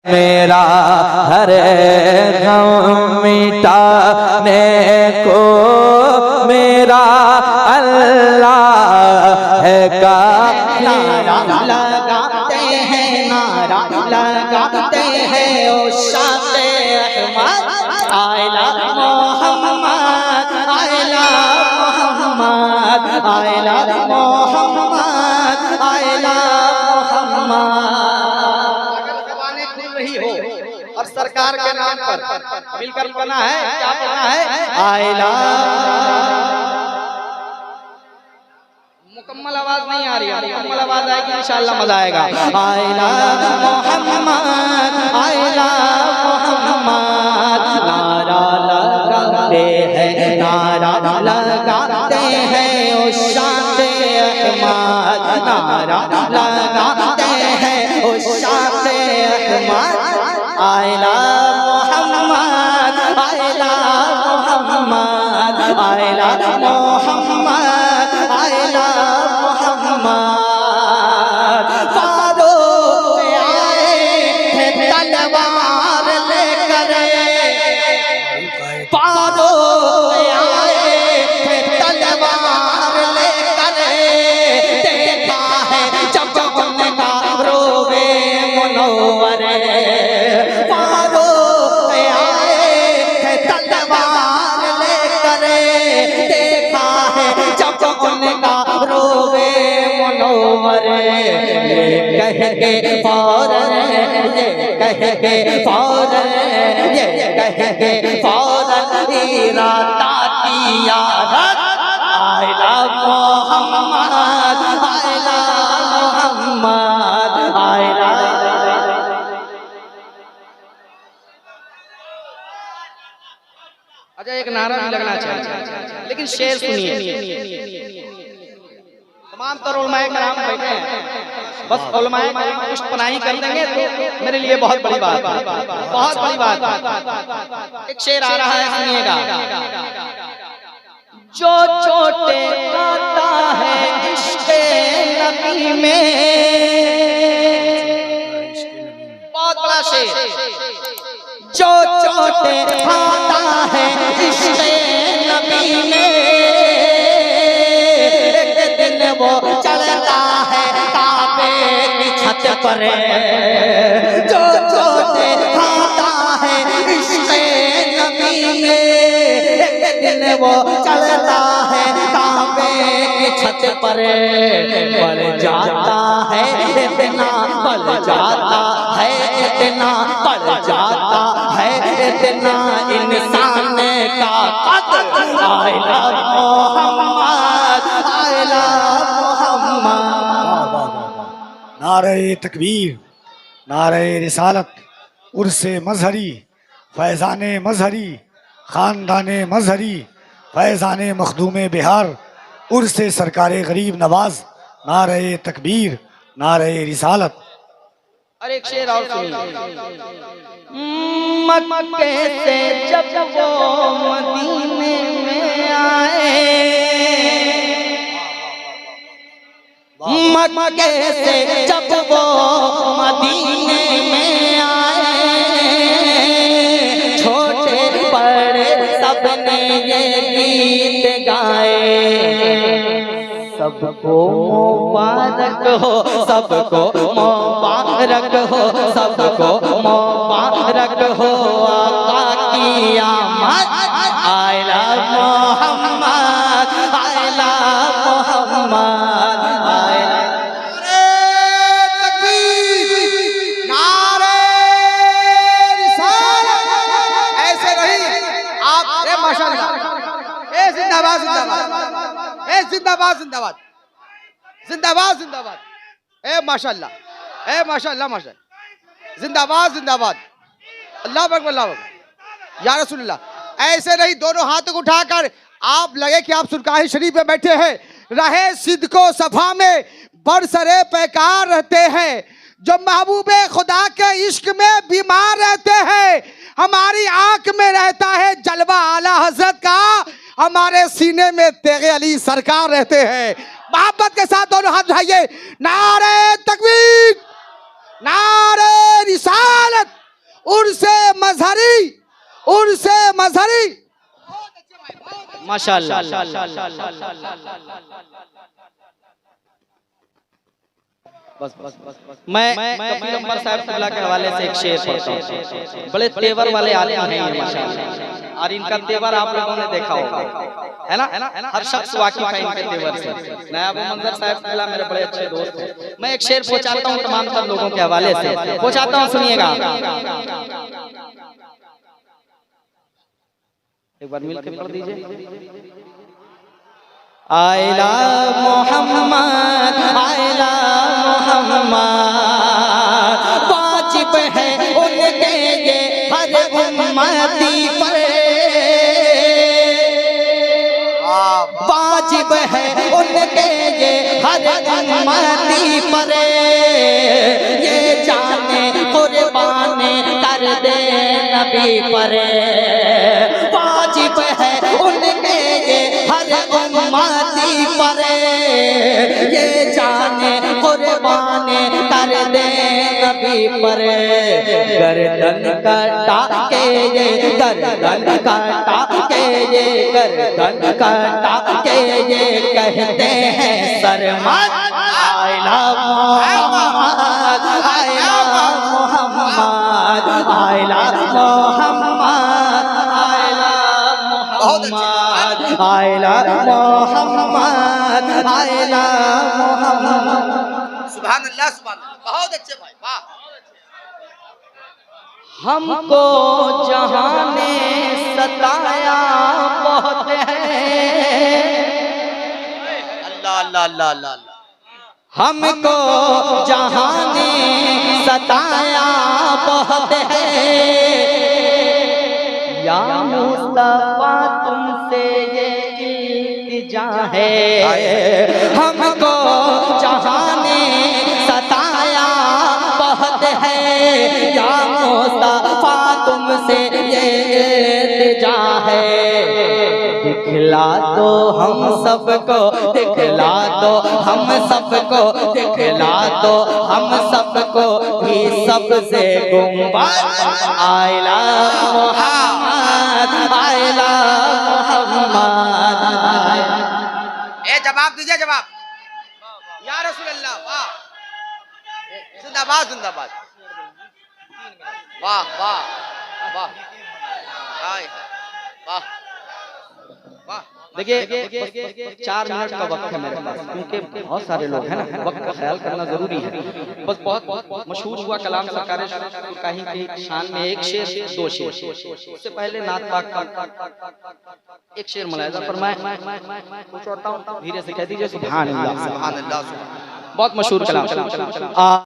मेरा हर गम मिटाने को मेरा अल्लाह है काफ़ी। नारा लगाते हैं, नारा लगाते हैं, ओ शाते अहमद आयला मोहम्मद, आयला मोहम्मद, आयला मोहम्मद, आयला मोहम्मद। जबानें खुल रही हो और सरकार के नाम पर मिलकर बना है, क्या बना है? आयला। मुकम्मल आवाज नहीं आ रही है, मुकम्मल आवाज आएगी इंशाअल्लाह मजा आएगा। आयला मोहम्मद, आयला मोहम्मद, नारा लगाते हैं, नारा लगाते हैं, ओ शाते अहमद, नारा लगाते हैं, ओ शाते अहमद, आयला मोहम्मद, आयला मोहम्मद, आयला मोहम्मद, आयला मोहम्मद। फारूक आए थे तलवार लेकर, फारूक आए थे तलवार लेकर, देखा है जब उनका रोवे मुनव्वर। फारूक आए थे तलवार लेकर, देखा है जब उनका रोवे मुनव्वर। ये कह के फौरन, ये कह के फौरन, ये कह के फौरन इरादा किया रद, आयला मोहम्मद, आयला मोहम्मद, आयला। अच्छा एक नारा भी लगना चाहिए, लेकिन शेर सुनिए। तमाम तर उलमाए कराम बैठे हैं, बस उलमाए कराम कुछ पनाही कर देंगे तो मेरे लिए बहुत बड़ी बात, बहुत बड़ी बात। एक शेर आ रहा है, सुनिएगा। जो चोटे खाता है इश्क़े नबी में, बहुत बड़ा शेर। जो चोटे खाता है इश्क़े नबी में, वो चलता है काबे की छत पर। जो चोटे खाता है इश्क़े नबी में, एक दिन वो चलता है काबे की छत पर। बढ़ जाता है इतना, बढ़ जाता है इतना, बढ़ जाता है इतना इंसान का कद्र, आयला मोहम्मद, आयला नारे तकबीर, नारे रिसालत, उर्से मजहरी, फैज़ाने मजहरी, ख़ानदाने मजहरी, फैज़ाने मखदूमे बिहार, उर्से सरकारे गरीब नवाज, नारे तकबीर, नारे रिसालत। और एक शेर और सुनिए। मक्के से जब वो मदीने में आए, मक्के से जब वो मदीने में आए, छोटे बड़े सबने ये गीत गाए। सबको मुबारक हो, सबको मुबारक हो, सबको मुबारक हो, आका की आमद, आयला मोहम्मद, आयला मोहम्मद, आयला। नारे रिसालत, ऐसे नहीं आप। माशाअल्लाह, जिंदाबाद जिंदाबाद, जिंदाबाद जिंदाबाद, जिंदाबाद जिंदाबाद, माशाअल्लाह, माशाअल्लाह माशाअल्लाह, जिंदाबाद जिंदाबाद, अल्लाह अकबर, अल्लाह अकबर, या रसूलुल्लाह। ऐसे नहीं, दोनों हाथों को उठाकर आप लगे कि आप सुरकाही शरीफ में बैठे हैं। रहे सिद्को सफा में बरसरे पैकार रहते हैं, जो महबूबे खुदा के इश्क में बीमार रहते हैं। हमारी आंख में रहता है जलवा आला हजरत का, हमारे सीने में तेगे अली सरकार रहते हैं। मोहब्बत के साथ दोनों हाथ उठाइए। नारे तकबीर, नारे रिसालत। उर्से मजहरी, उर्से मजहरी। माशाअल्लाह। बस बस बस बस मैं कबीर अकबर साहब क़िबला के हवाले से एक शेर पढ़ता हूँ। बड़े तेवर वाले आलिम हैं ये माशाअल्लाह, और इनका तेवर आप लोगों ने देखा होगा, है ना? हर शख्स वाकिफ है इनके तेवर से। नायब मंजर साहब क़िबला मेरे बड़े अच्छे दोस्त हैं। मैं एक शेर पहुंचाता हूँ तमाम सब लोगों के हवाले से, पहुंचाता हूँ, सुनिएगा। एक बार मिलकर पढ़ दीजिए। आइला मोहम्मद, आइला मोहम्मद, वाजिब है उनके ये हर उम्मती पर, वाजिब है उनके ये हर उम्मती पर, ये जाने कुर्बान कर दे नबी पर, वाजिब है उनके ये हर उम्मती पर, ये जाने कुर्बान कर दे नबी पर, गर्दन कटा के ये, गर्दन कटा के ये, गर्दन कटा के ये कहते हैं सरमद। आइला मोहम्मद, आइला मोहम्मद, आइला मोहम्मद, आइला मोहम्मद, आइला मोहम्मद, आइला मोहम्मद। सुभान अल्लाह, सुभान अल्लाह, बहुत अच्छे भाई, वाह। हमको जहां ने सताया बहुत है, अल्लाह अल्लाह अल्लाह अल्लाह। हमको जहां ने सताया बहुत है, या मुस्तफा तुमसे ये इल्तिजा है, हमको जहां ने सताया बहुत है, या मुस्तफा तुमसे ये इल्तिजा है, दिखला दो हम सबको, दिखला दो हम सबको, दिखला दो हम सबको भी सबसे गुंबद। आइला मोहम्मद, आइला मोहम्मद। ए जवाब दीजिए, जवाब। या रसूल अल्लाह, वाह। जिंदाबाद, जिंदाबाद, वाह वाह वाह, हाय वाह वाह। देखिए 4 मिनट का वक्त है मेरे पास, क्योंकि बहुत सारे लोग हैं ना, वक्त का ख्याल करना जरूरी है। बस बहुत मशहूर हुआ कलाम सरकार कहीं की शान में एक शेर, 2 शेर। उससे पहले नात पाक का एक शेर मुलाहिजा फरमाए, कुछ होता हूँ धीरे से कह दीजिए। सुभान अल्लाह, सुभान अल्लाह, सुभान। बहुत मशहूर कलाम।